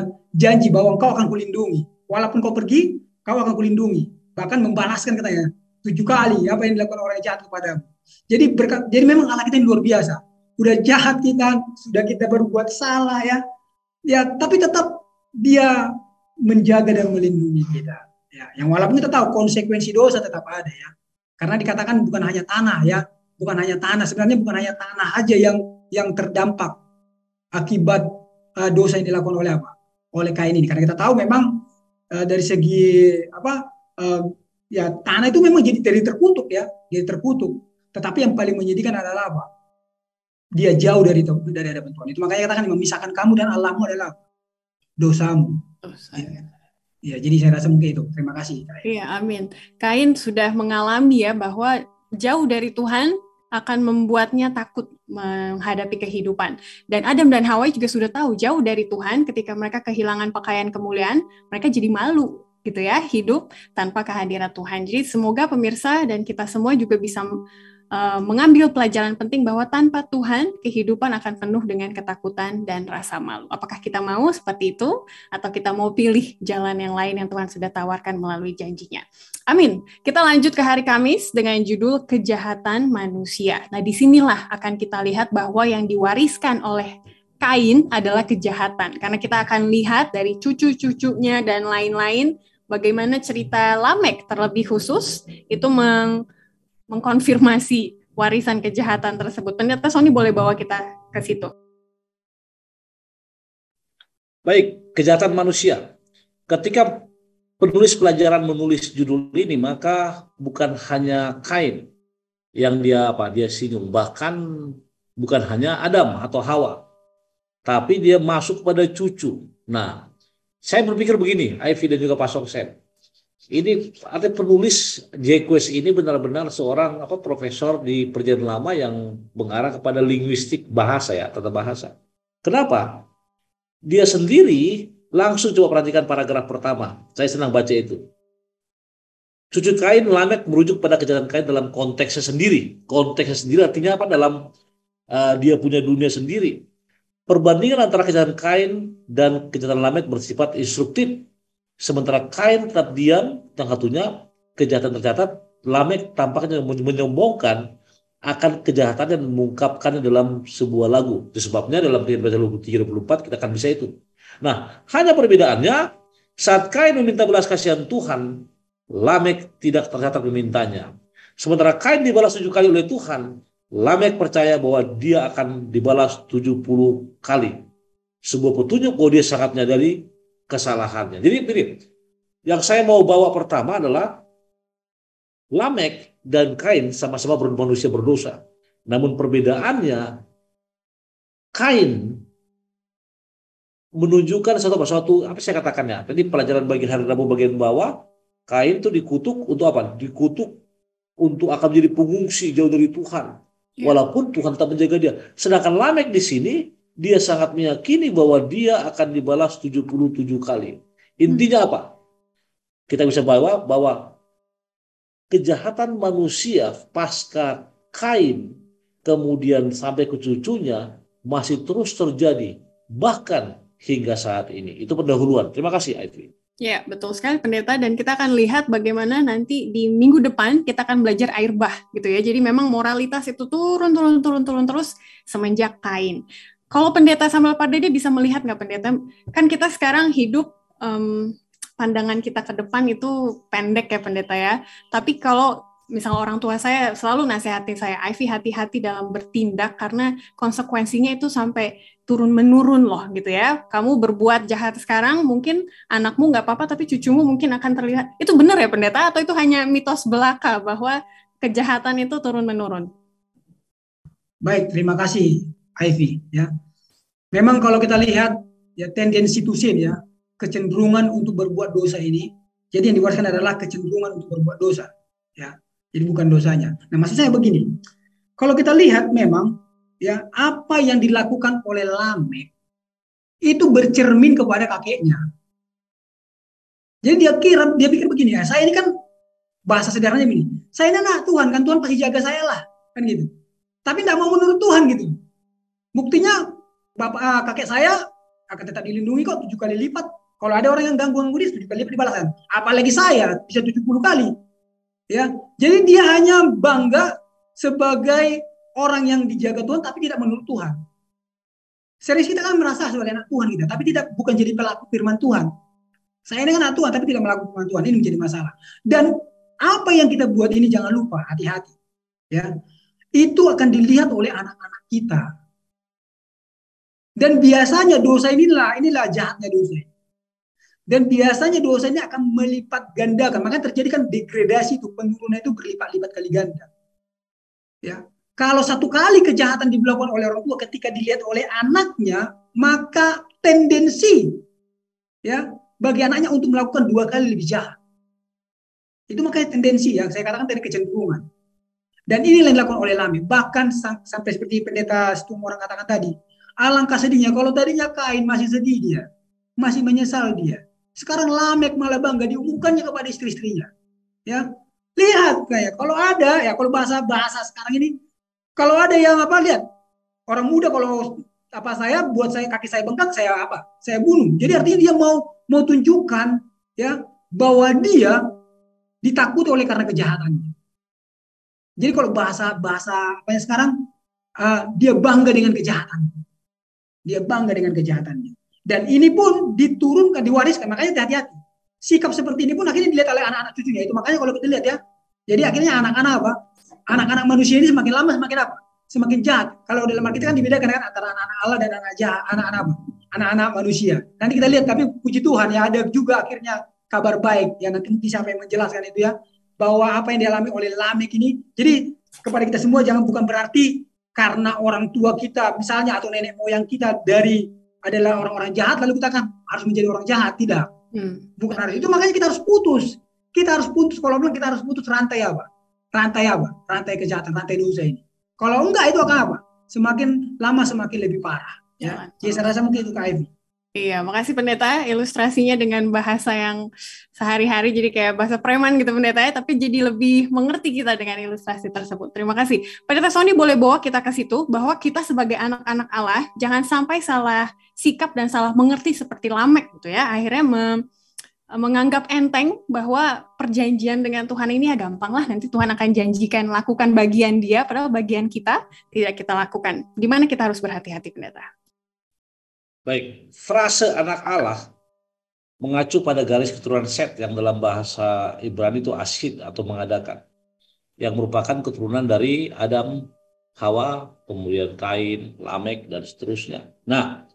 bahwa engkau akan kulindungi. Walaupun kau pergi, kau akan kulindungi. Bahkan membalaskan katanya 7 kali apa yang dilakukan orang jahat kepadamu. Jadi memang Allah kita yang luar biasa. Udah jahat sudah kita berbuat salah ya, tapi tetap dia menjaga dan melindungi kita. Ya, yang walaupun kita tahu konsekuensi dosa tetap ada ya, karena dikatakan bukan hanya tanah ya, sebenarnya bukan hanya tanah aja yang terdampak akibat dosa yang dilakukan oleh Kain ini. Karena kita tahu memang dari segi eh, ya tanah itu memang jadi terkutuk ya, jadi terkutuk. Tetapi yang paling menyedihkan adalah apa? Dia jauh dari hadapan Tuhan. Itu makanya katakan memisahkan kamu dan Allahmu adalah dosamu. Ya, ya, jadi saya rasa mungkin itu. Terima kasih. Iya, amin. Kain sudah mengalami ya bahwa jauh dari Tuhan akan membuatnya takut menghadapi kehidupan. Dan Adam dan Hawa juga sudah tahu jauh dari Tuhan ketika mereka kehilangan pakaian kemuliaan, mereka jadi malu gitu ya, hidup tanpa kehadiran Tuhan. Jadi semoga pemirsa dan kita semua juga bisa mengambil pelajaran penting bahwa tanpa Tuhan kehidupan akan penuh dengan ketakutan dan rasa malu. Apakah kita mau seperti itu atau kita mau pilih jalan yang lain yang Tuhan sudah tawarkan melalui janjinya? Amin. Kita lanjut ke hari Kamis dengan judul kejahatan manusia. Nah, disinilah akan kita lihat bahwa yang diwariskan oleh Kain adalah kejahatan. Karena kita akan lihat dari cucu-cucunya dan lain-lain bagaimana cerita Lamek terlebih khusus itu mengkonfirmasi warisan kejahatan tersebut. Pendeta Sony boleh bawa kita ke situ. Baik, kejahatan manusia. Ketika penulis pelajaran menulis judul ini, maka bukan hanya Kain yang dia singgung, bahkan bukan hanya Adam atau Hawa, tapi dia masuk pada cucu. Nah, saya berpikir begini, Ivy dan juga Pastor Sam. Ini artinya penulis Jacques ini benar-benar seorang profesor di Perjanjian Lama yang mengarah kepada linguistik bahasa ya, tata bahasa. Kenapa? Dia sendiri langsung coba perhatikan paragraf pertama. Saya senang baca itu. Cucu Kain, Lamek merujuk pada kejahatan Kain dalam konteksnya sendiri. Konteksnya sendiri artinya apa? Dalam dia punya dunia sendiri. Perbandingan antara kejahatan Kain dan kejahatan Lamek bersifat instruktif. Sementara Kain tetap diam, yang satunya kejahatan tercatat, Lamek tampaknya menyombongkan akan kejahatan dan mengungkapkannya dalam sebuah lagu. Itu sebabnya dalam Kehidupan 34 kita akan bisa itu. Nah, hanya perbedaannya saat Kain meminta belas kasihan Tuhan, Lamek tidak tercatat memintanya. Sementara Kain dibalas 7 kali oleh Tuhan, Lamek percaya bahwa dia akan dibalas 70 kali. Sebuah petunjuk bahwa dia sangat menyadari kesalahannya. Jadi yang saya mau bawa pertama adalah Lamek dan Kain sama-sama manusia berdosa. Namun perbedaannya, Kain menunjukkan apa saya katakannya. Tadi pelajaran bagian hari Rabu bagian bawah, Kain itu dikutuk untuk apa? Dikutuk untuk akan menjadi pengungsi jauh dari Tuhan. Walaupun Tuhan tetap menjaga dia. Sedangkan Lamek di sini dia sangat meyakini bahwa dia akan dibalas 77 kali. Intinya apa? Kita bisa bawa bahwa kejahatan manusia pasca Kain kemudian sampai ke cucunya masih terus terjadi bahkan hingga saat ini. Itu pendahuluan. Terima kasih, Ivy. Ya, betul sekali pendeta, dan kita akan lihat bagaimana nanti di minggu depan kita akan belajar air bah gitu ya. Jadi memang moralitas itu turun terus semenjak Kain. Kalau pendeta Samuel Pardede bisa melihat nggak pendeta? Kan kita sekarang hidup pandangan kita ke depan itu pendek ya pendeta ya. Tapi kalau misalnya orang tua saya selalu nasihatin saya, Ivy hati-hati dalam bertindak karena konsekuensinya itu sampai turun-menurun loh gitu ya. Kamu berbuat jahat sekarang, mungkin anakmu nggak apa-apa tapi cucumu mungkin akan terlihat. Itu benar ya pendeta atau itu hanya mitos belaka bahwa kejahatan itu turun-menurun? Baik, terima kasih Ivy ya. Memang kalau kita lihat ya tendensi tusin ya, kecenderungan untuk berbuat dosa ini, jadi yang diwariskan adalah kecenderungan untuk berbuat dosa ya. Jadi bukan dosanya. Nah, maksud saya begini. Kalau kita lihat memang ya apa yang dilakukan oleh Lamek itu bercermin kepada kakeknya. Jadi dia pikir begini ya, saya ini kan bahasa sederhananya begini. Saya ini anak Tuhan kan, Tuhan pasti jaga saya lah kan gitu. Tapi tidak mau menurut Tuhan gitu. Buktinya kakek saya akan tetap dilindungi kok 7 kali lipat. Kalau ada orang yang ganggu dia 7 kali lipat dibalasan. Apalagi saya bisa 70 kali. Ya, jadi dia hanya bangga sebagai orang yang dijaga Tuhan tapi tidak menurut Tuhan. Serius kita kan merasa sebagai anak Tuhan kita, tapi bukan jadi pelaku firman Tuhan. Saya ini kan anak Tuhan tapi tidak melakukan firman Tuhan, ini menjadi masalah. Dan apa yang kita buat ini jangan lupa, hati-hati. Ya, itu akan dilihat oleh anak-anak kita. Dan biasanya dosa inilah jahatnya dosa. Dan biasanya dosa ini akan melipat gandakan. Makanya terjadi kan degradasi itu, penurunan itu berlipat-lipat kali ganda. Ya. Kalau satu kali kejahatan dilakukan oleh orang tua ketika dilihat oleh anaknya, maka tendensi ya bagi anaknya untuk melakukan 2 kali lebih jahat. Itu makanya tendensi yang saya katakan dari kecenderungan. Dan ini yang dilakukan oleh Lamekh. Bahkan sampai seperti pendeta Stung orang katakan tadi. Alangkah sedihnya kalau tadinya Kain masih sedih dia. Masih menyesal dia. Sekarang Lamekh malah bangga diumumkannya kepada istri-istrinya. Ya, lihat kayak kalau ada ya kalau bahasa sekarang ini kalau ada yang lihat orang muda kalau saya buat saya kaki saya bengkak saya bunuh. Jadi artinya dia mau tunjukkan ya bahwa dia ditakuti oleh karena kejahatannya. Jadi kalau bahasa sekarang dia bangga dengan kejahatannya. Dia bangga dengan kejahatannya. Dan ini pun diturunkan, diwariskan. Makanya hati-hati. Sikap seperti ini pun akhirnya dilihat oleh anak-anak cucunya. Itu makanya kalau kita lihat ya. Jadi akhirnya anak-anak manusia ini semakin lama semakin semakin jahat. Kalau dalam Alkitab kan dibedakan kan antara anak-anak Allah dan anak jahat, anak-anak manusia. Nanti kita lihat, tapi puji Tuhan ya ada juga akhirnya kabar baik yang nanti siapa yang menjelaskan itu ya, bahwa apa yang dialami oleh Lamekh ini. Jadi kepada kita semua bukan berarti karena orang tua kita misalnya atau nenek moyang kita adalah orang-orang jahat lalu kita kan harus menjadi orang jahat, tidak. Bukan harus itu, makanya kita harus putus. Kalau bilang kita harus putus rantai kejahatan, rantai dosa ini. Kalau enggak itu akan apa? Semakin lama semakin lebih parah. Ya, jadi saya rasa mungkin itu Kak Ivy. Iya, makasih pendeta ilustrasinya dengan bahasa yang sehari-hari jadi kayak bahasa preman gitu pendeta ya, tapi jadi lebih mengerti kita dengan ilustrasi tersebut. Terima kasih. Pendeta Sony boleh bawa kita ke situ bahwa kita sebagai anak-anak Allah jangan sampai salah sikap dan salah mengerti seperti Lamekh gitu ya. Akhirnya menganggap enteng bahwa perjanjian dengan Tuhan ini ya gampang lah, nanti Tuhan akan janjikan lakukan bagian dia, padahal bagian kita tidak kita lakukan. Di mana kita harus berhati-hati pendeta? Baik, frase anak Allah mengacu pada garis keturunan Set yang dalam bahasa Ibrani itu asid atau mengadakan, yang merupakan keturunan dari Adam, Hawa, kemudian Kain, Lamekh, dan seterusnya. Nah,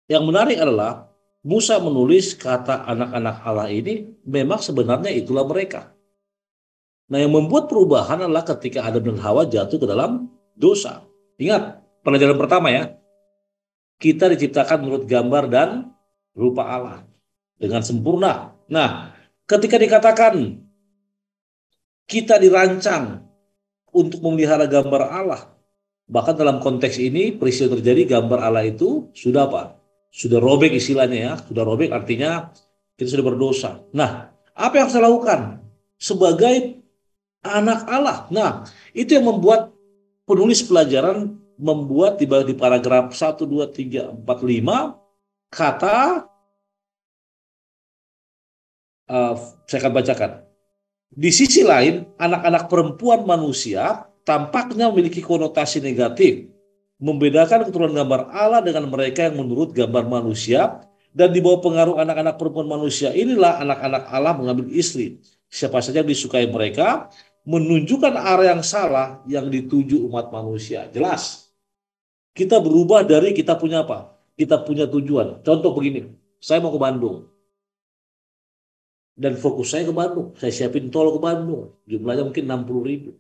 yang menarik adalah Musa menulis kata anak-anak Allah ini memang sebenarnya itulah mereka. Nah, yang membuat perubahan adalah ketika Adam dan Hawa jatuh ke dalam dosa. Ingat, pelajaran pertama ya, kita diciptakan menurut gambar dan rupa Allah dengan sempurna. Nah, ketika dikatakan kita dirancang untuk memelihara gambar Allah, bahkan dalam konteks ini peristiwa terjadi gambar Allah itu sudah apa? Sudah robek istilahnya ya, sudah robek artinya kita sudah berdosa. Nah, apa yang harus kita lakukan sebagai anak Allah? Nah, itu yang membuat penulis pelajaran membuat di paragraf 1, 2, 3, 4, 5 kata, saya akan bacakan. Di sisi lain, anak-anak perempuan manusia tampaknya memiliki konotasi negatif, membedakan keturunan gambar Allah dengan mereka yang menurut gambar manusia, dan di bawah pengaruh anak-anak perempuan manusia inilah anak-anak Allah mengambil istri. Siapa saja yang disukai mereka, menunjukkan arah yang salah yang dituju umat manusia. Jelas. Kita berubah dari kita punya apa? Kita punya tujuan. Contoh begini, saya mau ke Bandung. Dan fokus saya ke Bandung. Saya siapin tol ke Bandung. Jumlahnya mungkin 60.000.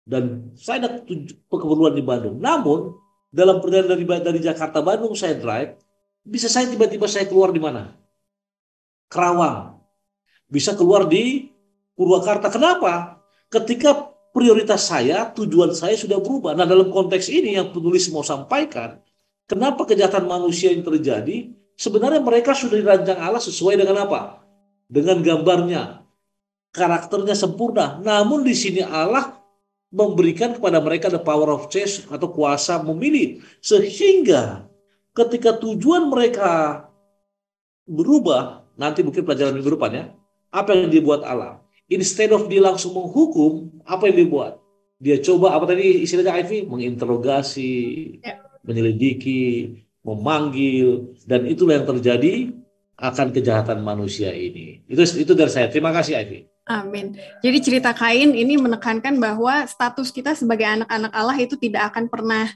Dan saya ada keperluan di Bandung. Namun, dalam perjalanan dari Jakarta Bandung saya drive, bisa saya tiba-tiba saya keluar di mana? Kerawang. Bisa keluar di Purwakarta. Kenapa? Ketika prioritas saya, tujuan saya sudah berubah. Nah, dalam konteks ini yang penulis mau sampaikan, kenapa kejahatan manusia yang terjadi, sebenarnya mereka sudah dirancang Allah sesuai dengan apa? Dengan gambarnya. Karakternya sempurna. Namun di sini Allah memberikan kepada mereka the power of choice atau kuasa memilih. Sehingga ketika tujuan mereka berubah, nanti mungkin pelajaran minggu depan ya, apa yang dibuat Allah? Instead of dia langsung menghukum, apa yang dibuat? Dia coba, apa tadi istilahnya Ivy? Menginterogasi, menyelidiki, memanggil, dan itulah yang terjadi akan kejahatan manusia ini. Itu dari saya. Terima kasih Ivy. Amin. Jadi cerita Kain ini menekankan bahwa status kita sebagai anak-anak Allah itu tidak akan pernah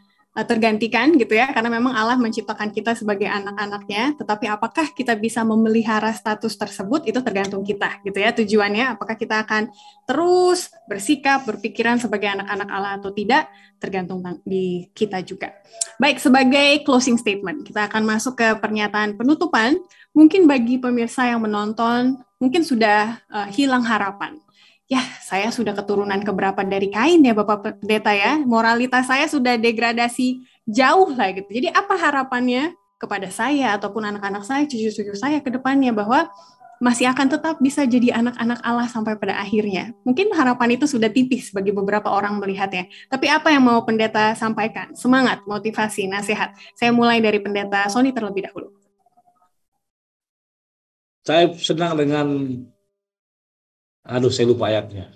tergantikan gitu ya, karena memang Allah menciptakan kita sebagai anak-anaknya, tetapi apakah kita bisa memelihara status tersebut itu tergantung kita gitu ya, tujuannya apakah kita akan terus bersikap, berpikiran sebagai anak-anak Allah atau tidak, tergantung di kita juga. Baik, sebagai closing statement, kita akan masuk ke pernyataan penutupan. Mungkin bagi pemirsa yang menonton, mungkin sudah hilang harapan. Ya, saya sudah keturunan keberapa dari Kain ya Bapak Pendeta ya. Moralitas saya sudah degradasi jauh lah gitu. Jadi apa harapannya kepada saya ataupun anak-anak saya, cucu-cucu saya ke depannya bahwa masih akan tetap bisa jadi anak-anak Allah sampai pada akhirnya. Mungkin harapan itu sudah tipis bagi beberapa orang melihatnya. Tapi apa yang mau Pendeta sampaikan? Semangat, motivasi, nasihat. Saya mulai dari Pendeta Sony terlebih dahulu. Saya senang dengan saya lupa ayatnya.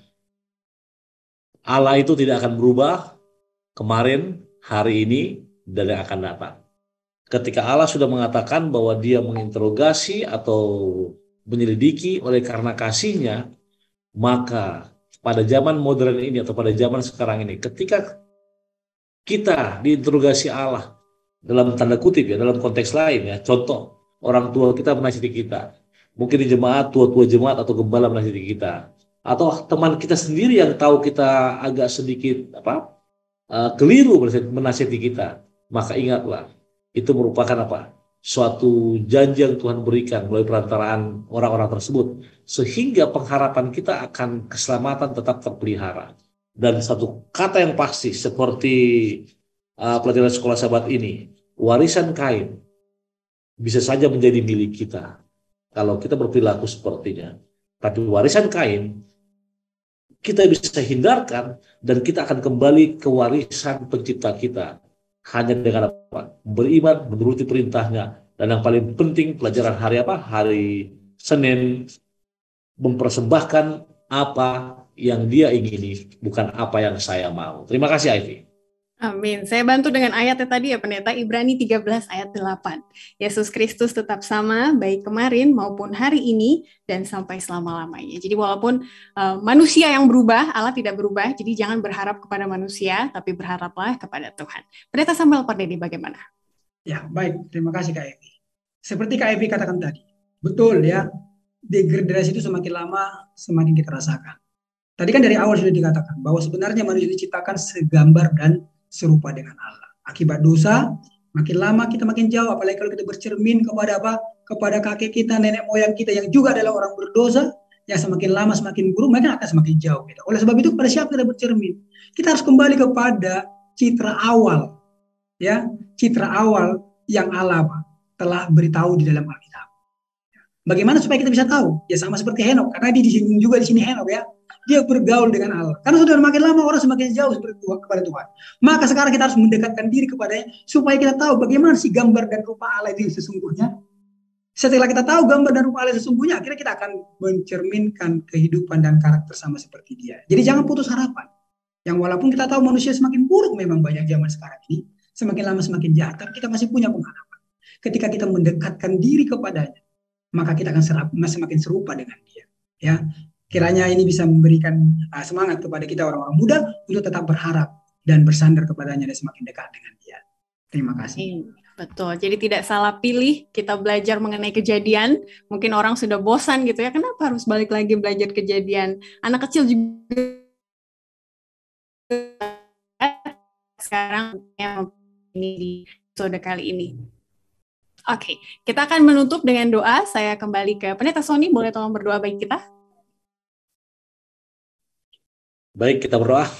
Allah itu tidak akan berubah kemarin, hari ini, dan yang akan datang. Ketika Allah sudah mengatakan bahwa dia menginterogasi atau menyelidiki oleh karena kasihnya, maka pada zaman modern ini atau pada zaman sekarang ini, ketika kita diinterogasi Allah, dalam tanda kutip ya, dalam konteks lain ya, contoh, orang tua kita menasihati kita. Mungkin di jemaat, tua-tua jemaat atau gembala menasihati kita. Atau teman kita sendiri yang tahu kita agak sedikit keliru menasihati kita. Maka ingatlah, itu merupakan suatu janji yang Tuhan berikan melalui perantaraan orang-orang tersebut. Sehingga pengharapan kita akan keselamatan tetap terpelihara. Dan satu kata yang pasti seperti pelajaran sekolah sahabat ini, warisan Kain bisa saja menjadi milik kita kalau kita berperilaku sepertinya. Tapi warisan Kain kita bisa hindarkan dan kita akan kembali ke warisan pencipta kita. Hanya dengan beriman, menuruti perintahnya. Dan yang paling penting pelajaran hari Senin, mempersembahkan apa yang dia ingini, bukan apa yang saya mau. Terima kasih Ivy. Amin. Saya bantu dengan ayatnya tadi ya Pendeta, Ibrani 13 ayat 8. Yesus Kristus tetap sama baik kemarin maupun hari ini dan sampai selama-lamanya. Jadi walaupun manusia yang berubah, Allah tidak berubah. Jadi jangan berharap kepada manusia, tapi berharaplah kepada Tuhan. Pendeta Samuel Pardede bagaimana? Ya, baik. Terima kasih Kak Evi. Seperti Kak Evi katakan tadi, betul ya, degradasi itu semakin lama semakin kita rasakan. Tadi kan dari awal sudah dikatakan bahwa sebenarnya manusia diciptakan segambar dan serupa dengan Allah. Akibat dosa, makin lama kita makin jauh. Apalagi kalau kita bercermin kepada kepada kakek kita, nenek moyang kita yang juga adalah orang berdosa, ya semakin lama semakin buruk, mereka akan semakin jauh kita. Oleh sebab itu, pada siapa kita bercermin? Kita harus kembali kepada citra awal, ya, citra awal yang Allah telah beritahu di dalam Alkitab. Bagaimana supaya kita bisa tahu? Ya sama seperti Henok, karena disinggung juga di sini Henok ya. Dia bergaul dengan Allah. Karena sudah makin lama orang semakin jauh kepada Tuhan. Maka sekarang kita harus mendekatkan diri kepadanya supaya kita tahu bagaimana sih gambar dan rupa Allah itu sesungguhnya. Setelah kita tahu gambar dan rupa Allah sesungguhnya, akhirnya kita akan mencerminkan kehidupan dan karakter sama seperti dia. Jadi jangan putus harapan. Yang walaupun kita tahu manusia semakin buruk memang banyak zaman sekarang ini, semakin lama semakin jahat, tapi kita masih punya pengharapan. Ketika kita mendekatkan diri kepadanya, maka kita akan semakin serupa dengan dia. Ya. Kiranya ini bisa memberikan semangat kepada kita orang-orang muda untuk tetap berharap dan bersandar kepadanya dan semakin dekat dengan dia. Terima kasih. Betul, jadi tidak salah pilih kita belajar mengenai kejadian. Mungkin orang sudah bosan gitu ya, kenapa harus balik lagi belajar kejadian? Anak kecil juga sekarang yang ini di episode kali ini. Oke, kita akan menutup dengan doa. Saya kembali ke Pendeta Sony, boleh tolong berdoa bagi kita? Baik, kita berdoa.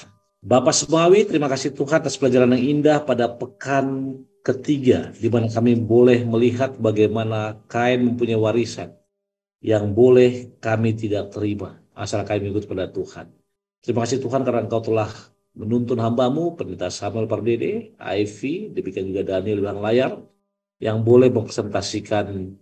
Bapak Semawi, terima kasih Tuhan atas pelajaran yang indah pada pekan ketiga, di mana kami boleh melihat bagaimana Kain mempunyai warisan yang boleh kami tidak terima, asal kami mengikut pada Tuhan. Terima kasih Tuhan karena Engkau telah menuntun hamba-Mu, Pendeta Samuel Pardede, Ivy, demikian juga Daniel di belakang layar, yang boleh mempresentasikan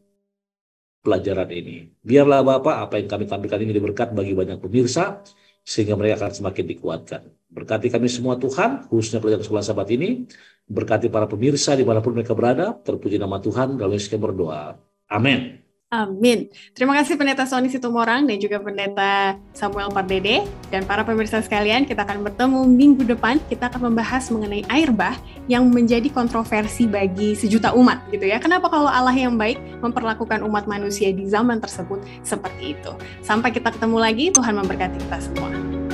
pelajaran ini. Biarlah Bapak, apa yang kami tampilkan ini diberkat bagi banyak pemirsa, sehingga mereka akan semakin dikuatkan. Berkati kami semua Tuhan, khususnya pelajaran sekolah sahabat ini, berkati para pemirsa dimanapun mereka berada, terpuji nama Tuhan, dalam Yesus kami berdoa. Amin. Amin. Terima kasih Pendeta Sony Situmorang dan juga Pendeta Samuel Pardede. Dan para pemirsa sekalian, kita akan bertemu minggu depan. Kita akan membahas mengenai air bah yang menjadi kontroversi bagi sejuta umat gitu ya. Kenapa kalau Allah yang baik memperlakukan umat manusia di zaman tersebut seperti itu? Sampai kita ketemu lagi, Tuhan memberkati kita semua.